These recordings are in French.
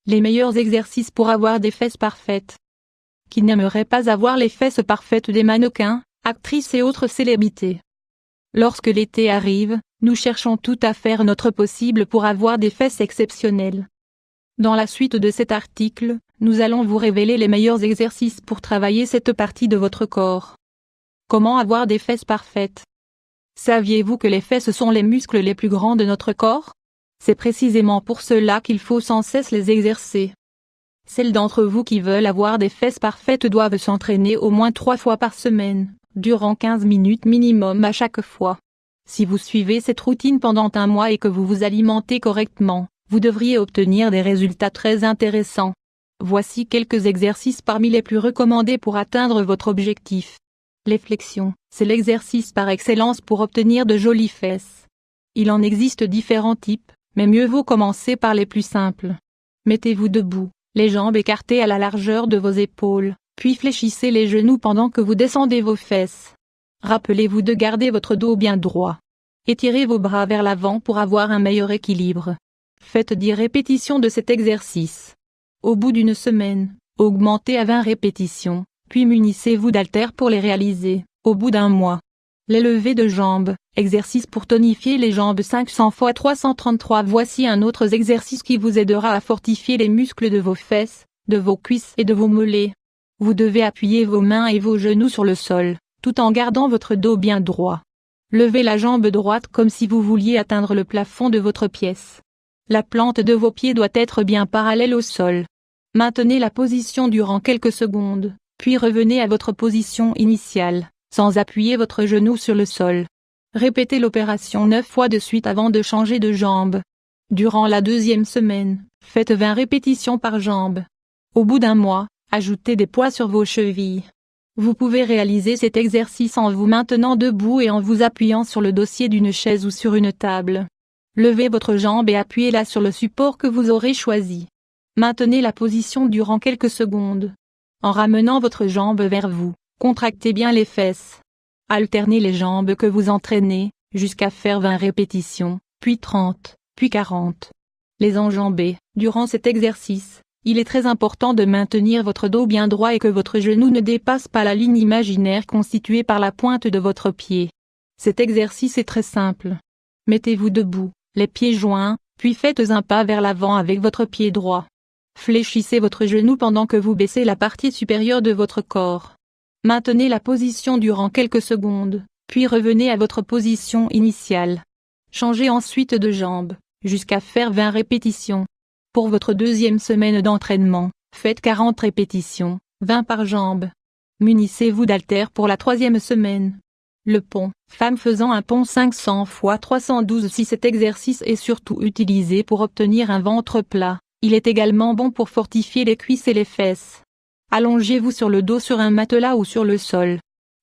Les meilleurs exercices pour avoir des fesses parfaites. Qui n'aimerait pas avoir les fesses parfaites des mannequins, actrices et autres célébrités? Lorsque l'été arrive, nous cherchons tout à faire notre possible pour avoir des fesses exceptionnelles. Dans la suite de cet article, nous allons vous révéler les meilleurs exercices pour travailler cette partie de votre corps. Comment avoir des fesses parfaites? Saviez-vous que les fesses sont les muscles les plus grands de notre corps? C'est précisément pour cela qu'il faut sans cesse les exercer. Celles d'entre vous qui veulent avoir des fesses parfaites doivent s'entraîner au moins 3 fois par semaine, durant 15 minutes minimum à chaque fois. Si vous suivez cette routine pendant un mois et que vous vous alimentez correctement, vous devriez obtenir des résultats très intéressants. Voici quelques exercices parmi les plus recommandés pour atteindre votre objectif. Les flexions, c'est l'exercice par excellence pour obtenir de jolies fesses. Il en existe différents types, mais mieux vaut commencer par les plus simples. Mettez-vous debout, les jambes écartées à la largeur de vos épaules, puis fléchissez les genoux pendant que vous descendez vos fesses. Rappelez-vous de garder votre dos bien droit. Étirez vos bras vers l'avant pour avoir un meilleur équilibre. Faites 10 répétitions de cet exercice. Au bout d'une semaine, augmentez à 20 répétitions, puis munissez-vous d'haltères pour les réaliser, au bout d'un mois. Les levées de jambes, exercice pour tonifier les jambes 500 x 333. Voici un autre exercice qui vous aidera à fortifier les muscles de vos fesses, de vos cuisses et de vos mollets. Vous devez appuyer vos mains et vos genoux sur le sol, tout en gardant votre dos bien droit. Levez la jambe droite comme si vous vouliez atteindre le plafond de votre pièce. La plante de vos pieds doit être bien parallèle au sol. Maintenez la position durant quelques secondes, puis revenez à votre position initiale, sans appuyer votre genou sur le sol. Répétez l'opération 9 fois de suite avant de changer de jambe. Durant la 2e semaine, faites 20 répétitions par jambe. Au bout d'un mois, ajoutez des poids sur vos chevilles. Vous pouvez réaliser cet exercice en vous maintenant debout et en vous appuyant sur le dossier d'une chaise ou sur une table. Levez votre jambe et appuyez-la sur le support que vous aurez choisi. Maintenez la position durant quelques secondes. En ramenant votre jambe vers vous, contractez bien les fesses. Alternez les jambes que vous entraînez, jusqu'à faire 20 répétitions, puis 30, puis 40. Les enjambées. Durant cet exercice, il est très important de maintenir votre dos bien droit et que votre genou ne dépasse pas la ligne imaginaire constituée par la pointe de votre pied. Cet exercice est très simple. Mettez-vous debout, les pieds joints, puis faites un pas vers l'avant avec votre pied droit. Fléchissez votre genou pendant que vous baissez la partie supérieure de votre corps. Maintenez la position durant quelques secondes, puis revenez à votre position initiale. Changez ensuite de jambe, jusqu'à faire 20 répétitions. Pour votre 2e semaine d'entraînement, faites 40 répétitions, 20 par jambe. Munissez-vous d'haltères pour la 3e semaine. Le pont, femme faisant un pont 500 x 312. Si cet exercice est surtout utilisé pour obtenir un ventre plat, il est également bon pour fortifier les cuisses et les fesses. Allongez-vous sur le dos sur un matelas ou sur le sol.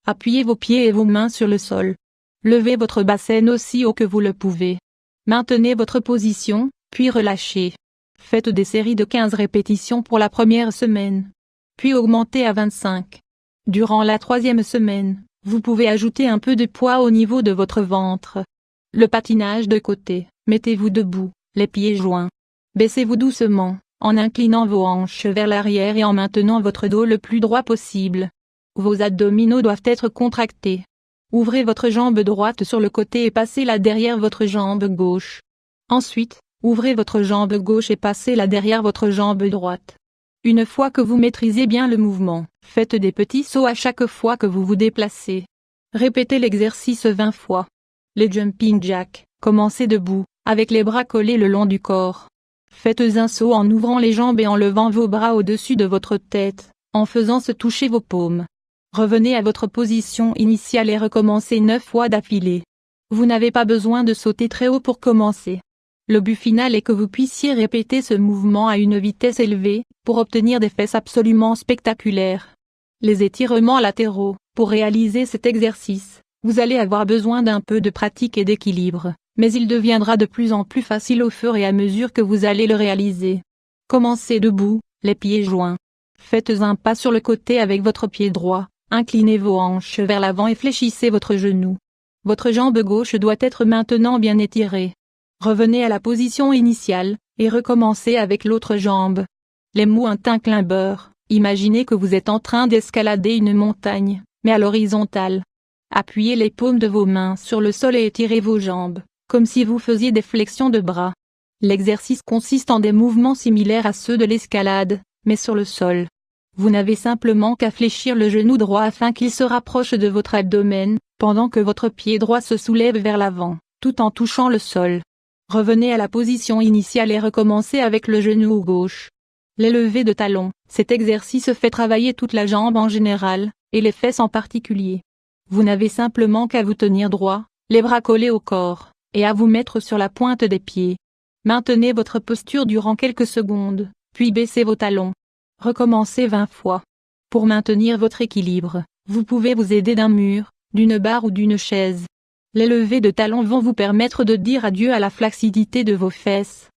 Appuyez vos pieds et vos mains sur le sol. Levez votre bassin aussi haut que vous le pouvez. Maintenez votre position, puis relâchez. Faites des séries de 15 répétitions pour la 1re semaine. Puis augmentez à 25. Durant la 3e semaine, vous pouvez ajouter un peu de poids au niveau de votre ventre. Le patinage de côté, mettez-vous debout, les pieds joints. Baissez-vous doucement, en inclinant vos hanches vers l'arrière et en maintenant votre dos le plus droit possible. Vos abdominaux doivent être contractés. Ouvrez votre jambe droite sur le côté et passez-la derrière votre jambe gauche. Ensuite, ouvrez votre jambe gauche et passez-la derrière votre jambe droite. Une fois que vous maîtrisez bien le mouvement, faites des petits sauts à chaque fois que vous vous déplacez. Répétez l'exercice 20 fois. Les jumping jacks, commencez debout, avec les bras collés le long du corps. Faites un saut en ouvrant les jambes et en levant vos bras au-dessus de votre tête, en faisant se toucher vos paumes. Revenez à votre position initiale et recommencez 9 fois d'affilée. Vous n'avez pas besoin de sauter très haut pour commencer. Le but final est que vous puissiez répéter ce mouvement à une vitesse élevée, pour obtenir des fesses absolument spectaculaires. Les étirements latéraux. Pour réaliser cet exercice, vous allez avoir besoin d'un peu de pratique et d'équilibre, mais il deviendra de plus en plus facile au fur et à mesure que vous allez le réaliser. Commencez debout, les pieds joints. Faites un pas sur le côté avec votre pied droit, inclinez vos hanches vers l'avant et fléchissez votre genou. Votre jambe gauche doit être maintenant bien étirée. Revenez à la position initiale, et recommencez avec l'autre jambe, Les mountain climbers, imaginez que vous êtes en train d'escalader une montagne, mais à l'horizontale. Appuyez les paumes de vos mains sur le sol et étirez vos jambes, comme si vous faisiez des flexions de bras. L'exercice consiste en des mouvements similaires à ceux de l'escalade, mais sur le sol. Vous n'avez simplement qu'à fléchir le genou droit afin qu'il se rapproche de votre abdomen, pendant que votre pied droit se soulève vers l'avant, tout en touchant le sol. Revenez à la position initiale et recommencez avec le genou gauche. L'élevé de talons, cet exercice fait travailler toute la jambe en général, et les fesses en particulier. Vous n'avez simplement qu'à vous tenir droit, les bras collés au corps, et à vous mettre sur la pointe des pieds. Maintenez votre posture durant quelques secondes, puis baissez vos talons. Recommencez 20 fois. Pour maintenir votre équilibre, vous pouvez vous aider d'un mur, d'une barre ou d'une chaise. Les levées de talons vont vous permettre de dire adieu à la flaccidité de vos fesses.